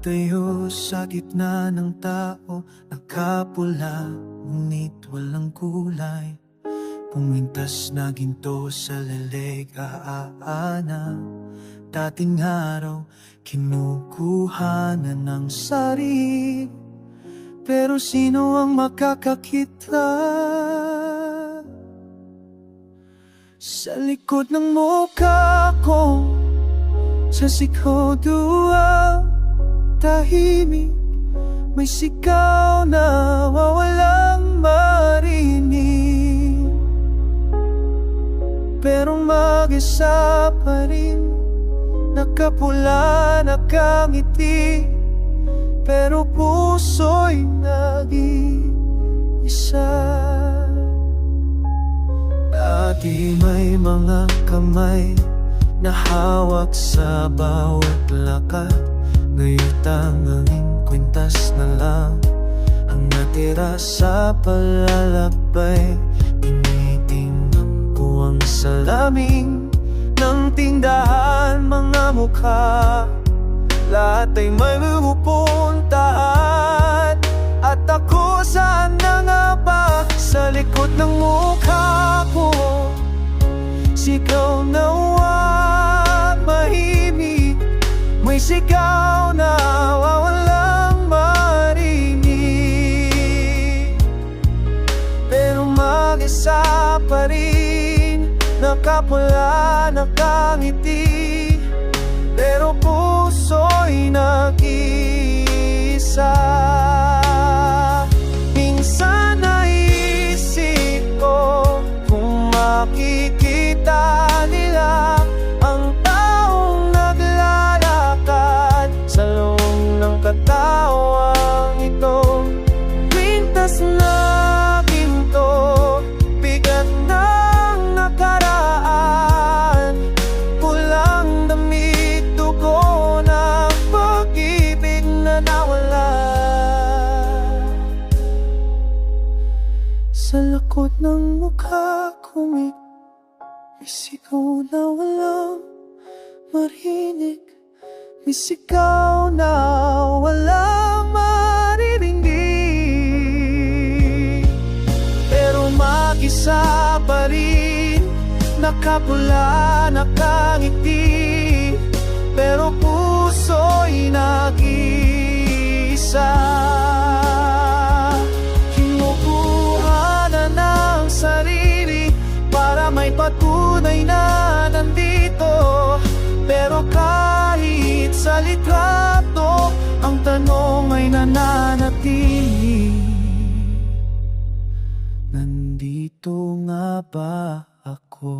Nakatayo sa gitna ng tao, nakapula, ngunit walang kulay. Pumintas na ginto sa leleg, aana. Dating araw, kinukuha na ng sarili. Pero sino ang makakakita sa likod ng mukha ko? Sa sikho dua, tahimik, may sigaw na wawalang marinig. Pero mag-isa pa rin, nakapula, nakangiti, pero puso'y nag-iisa. Dati may mga kamay na hawak sa bawat lakad. Ngayon tanging kwintas na lang ang natira sa palalakbay. Tinitingnan ko ang salamin ng tindahan, mga mukha, lahat ay may pupuntahan. At ako saan na nga ba? Sa likod ng mukha ko, sigaw na mahimik, may sigaw na wawalang marinig. Pero mag-isa pa rin, nakapula, nakangiti, pero puso'y nag-iisa. Minsan naisip ko kung makikita nila ang taong naglalakad sa loob ng katawang ito. Kwintas na ginto, bigat ng nakaraan, pulang damit, dugo ng pag-ibig na nawala. Sa likod ng mukha ko may sigaw na walang marinig, may sigaw na walang maririnig. Pero mag-isa pa rin, nakapula, nakangiti, pero puso'y nag-iisa. Kinukuha na ng sarili para may patunay na nandito. Pero kahit sa litrato, ang tanong ay nananatili. Nandito nga ba ako?